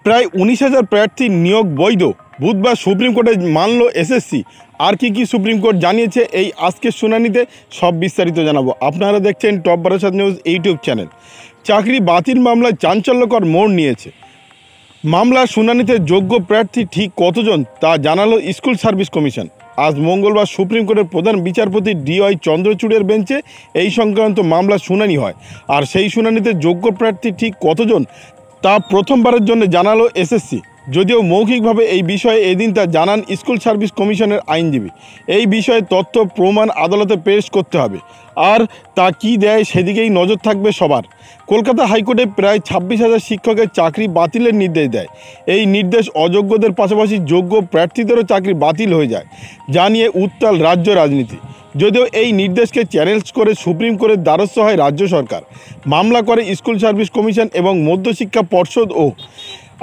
প্রায় 19,000 প্রার্থী নিয়োগ বৈধ, বুধবার সুপ্রিম কোর্টে মানল এসএসসি। আর কি সুপ্রিম কোর্ট জানিয়েছে এই আজকের শুনানিতে সব বিস্তারিত জানাবো। আপনারা দেখছেন top Barasat news YouTube channel. চাকরি বাতিল মামলায় চাঞ্চল্যকর মোড় নিয়েছে। মামলার শুনানিতে যোগ্য প্রার্থী ঠিক কতজন তা জানালো স্কুল সার্ভিস কমিশন। আজ মঙ্গলবার সুপ্রিম কোর্টের প্রধান বিচারপতি DY চন্দ্রচূড়ের বেঞ্চে এই সংক্রান্ত মামলার শুনানি হয়। আর সেই শুনানিতে যোগ্য প্রার্থী ঠিক কতজন তা প্রথমবারের জন্য জানালো এসএসসি। যদিও মৌখিকভাবে এই বিষয়ে এদিন তা জানান স্কুল সার্ভিস কমিশনের আইনজীবী। এই বিষয়ে তথ্য প্রমাণ আদালতে পেশ করতে হবে, আর তা কি দেয় সেদিকেই নজর থাকবে সবার। কলকাতা হাইকোর্টে প্রায় 26,000 শিক্ষকের চাকরি বাতিলের নির্দেশ দেয়। এই নির্দেশ অযোগ্যদের পাশাপাশি যোগ্য প্রার্থীদেরও চাকরি বাতিল হয়ে যায়, যা নিয়ে উত্তাল রাজ্য রাজনীতি। যদিও এই নির্দেশকে চ্যালেঞ্জ করে সুপ্রিম কোর্টের দ্বারস্থ হয় রাজ্য সরকার। মামলা করে স্কুল সার্ভিস কমিশন এবং মধ্যশিক্ষা পর্ষদও।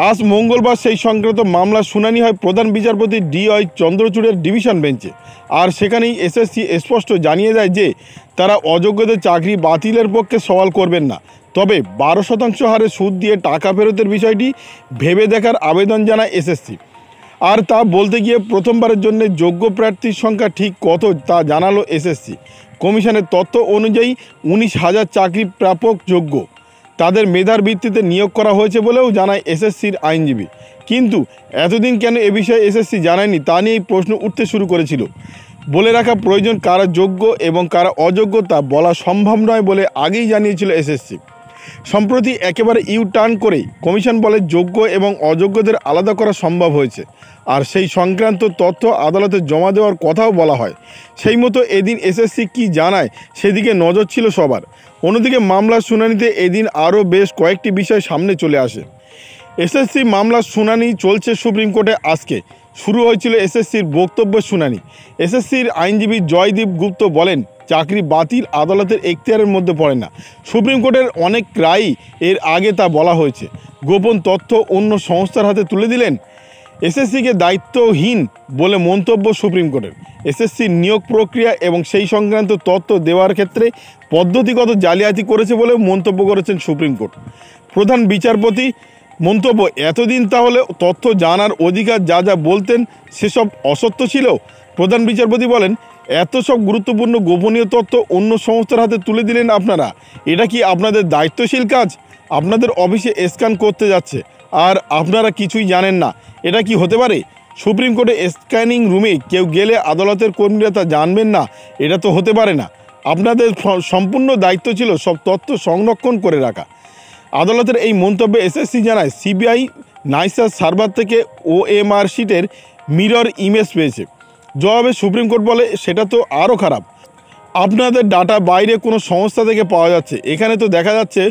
আজ মঙ্গলবার সেই সংক্রান্ত মামলার শুনানি হয় প্রধান বিচারপতি DY চন্দ্রচূড়ের ডিভিশন বেঞ্চে। আর সেখানেই এসএসসি স্পষ্ট জানিয়ে দেয় যে তারা অযোগ্যদের চাকরি বাতিলের পক্ষে সওয়াল করবেন না, তবে 12% হারে সুদ দিয়ে টাকা ফেরতের বিষয়টি ভেবে দেখার আবেদন জানায় এসএসসি। আর তা বলতে গিয়ে প্রথমবারের জন্য যোগ্য প্রার্থীর সংখ্যা ঠিক কত তা জানালো এসএসসি। কমিশনের তথ্য অনুযায়ী 19,000 চাকরি প্রাপক যোগ্য, তাদের মেধার ভিত্তিতে নিয়োগ করা হয়েছে বলেও জানায় এসএসসির আইনজীবী। কিন্তু এতদিন কেন এ বিষয়ে এসএসসি জানায়নি তা নিয়েই প্রশ্ন উঠতে শুরু করেছিল। বলে রাখা প্রয়োজন, কারা যোগ্য এবং কারা অযোগ্য তা বলা সম্ভব নয় বলে আগেই জানিয়েছিল এসএসসি। সম্প্রতি একেবারে টার্ন করে কমিশন বলে যোগ্য এবং অযোগ্যদের আলাদা করা সম্ভব হয়েছে, আর সেই সংক্রান্ত তথ্য আদালতে জমা দেওয়ার কথাও বলা হয়। সেই মতো এদিন এসএসসি কি জানায় সেদিকে নজর ছিল সবার। অন্যদিকে মামলার শুনানিতে এদিন আরও বেশ কয়েকটি বিষয় সামনে চলে আসে। এসএসসি মামলার শুনানি চলছে সুপ্রিম কোর্টে। আজকে শুরু হয়েছিল এসএসসির বক্তব্য শুনানি। এসএসসির আইনজীবী জয়দীপ গুপ্ত বলেন, চাকরি বাতিল আদালতের এখতিয়ারের মধ্যে পড়ে না। সুপ্রিম কোর্টের অনেক রায়ই এর আগে তা বলা হয়েছে। গোপন তথ্য অন্য সংস্থার হাতে তুলে দিলেন এসএসসিকে দায়িত্বহীন বলে মন্তব্য সুপ্রিম কোর্টের। এসএসসির নিয়োগ প্রক্রিয়া এবং সেই সংক্রান্ত তথ্য দেওয়ার ক্ষেত্রে পদ্ধতিগত জালিয়াতি করেছে বলে মন্তব্য করেছেন সুপ্রিম কোর্ট। প্রধান বিচারপতি মন্তব্য, এতদিন তাহলে তথ্য জানার অধিকার যা যা বলতেন সেসব অসত্য ছিল। প্রধান বিচারপতি বলেন, এত সব গুরুত্বপূর্ণ গোপনীয় তথ্য অন্য সংস্থার হাতে তুলে দিলেন আপনারা, এটা কি আপনাদের দায়িত্বশীল কাজ? আপনাদের অফিসে স্ক্যান করতে যাচ্ছে আর আপনারা কিছুই জানেন না, এটা কি হতে পারে? সুপ্রিম কোর্টে স্ক্যানিং রুমে কেউ গেলে আদালতের কর্মীরা তা জানবেন না, এটা তো হতে পারে না। আপনাদের সম্পূর্ণ দায়িত্ব ছিল সব তথ্য সংরক্ষণ করে রাখা। আদালতের এই মন্তব্যে এসএসসি জানায়, সিবিআই নাইসার সার্ভার থেকে OMR শিটের মিরর ইমেজ পেয়েছে। জবাবে সুপ্রিম কোর্ট বলে, সেটা তো আরও খারাপ। আপনাদের ডাটা বাইরে কোনো সংস্থা থেকে পাওয়া যাচ্ছে, এখানে তো দেখা যাচ্ছে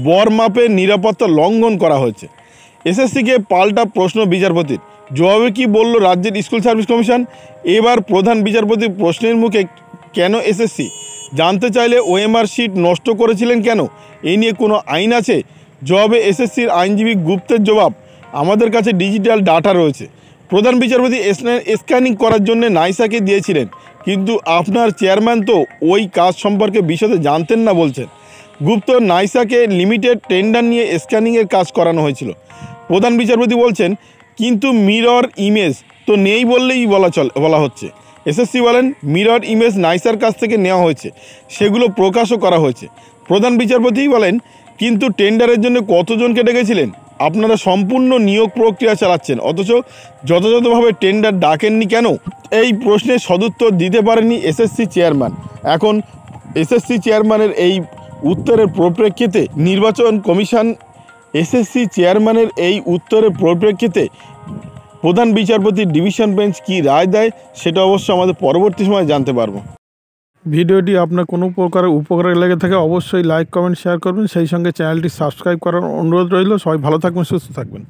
বরমাপের নিরাপত্তা লঙ্ঘন করা হয়েছে। এসএসসিকে পাল্টা প্রশ্ন বিচারপতির। জবাবে কি বলল রাজ্যের স্কুল সার্ভিস কমিশন? এবার প্রধান বিচারপতির প্রশ্নের মুখে কেন এসএসসি? জানতে চাইলে OMR শিট নষ্ট করেছিলেন কেন, এই নিয়ে কোনো আইন আছে? জবাবে এসএসসির আইনজীবী গুপ্তের জবাব, আমাদের কাছে ডিজিটাল ডাটা রয়েছে। প্রধান বিচারপতি স্ক্যানিং করার জন্য নাইসাকে দিয়েছিলেন, কিন্তু আপনার চেয়ারম্যান তো ওই কাজ সম্পর্কে বিশদে জানতেন না বলছেন। গুপ্ত, নাইসাকে লিমিটেড টেন্ডার নিয়ে স্ক্যানিংয়ের কাজ করানো হয়েছিল। প্রধান বিচারপতি বলছেন, কিন্তু মিরর ইমেজ তো নেই বললেই বলা হচ্ছে। এসএসসি বলেন, মিরর ইমেজ নাইসার কাছ থেকে নেওয়া হয়েছে, সেগুলো প্রকাশও করা হয়েছে। প্রধান বিচারপতি বলেন, কিন্তু টেন্ডারের জন্য কতজনকে ডেকেছিলেন? আপনারা সম্পূর্ণ নিয়োগ প্রক্রিয়া চালাচ্ছেন, অথচ যথাযথভাবে টেন্ডার ডাকেননি কেন? এই প্রশ্নের সদুত্তর দিতে পারেননি এসএসসি চেয়ারম্যান। এখন এসএসসি চেয়ারম্যানের এই উত্তরের পরিপ্রেক্ষিতে নির্বাচন কমিশন এসএসসি চেয়ারম্যানের এই উত্তরের পরিপ্রেক্ষিতে প্রধান বিচারপতির ডিভিশন বেঞ্চ কী রায় দেয় সেটা অবশ্য আমাদের পরবর্তী সময় জানতে পারবো। ভিডিওটি আপনার কোনো প্রকার উপকারে লেগে থাকে অবশ্যই লাইক, কমেন্ট, শেয়ার করবেন। সেই সঙ্গে চ্যানেলটি সাবস্ক্রাইব করার অনুরোধ রইল। সবাই ভালো থাকবেন, সুস্থ থাকবেন।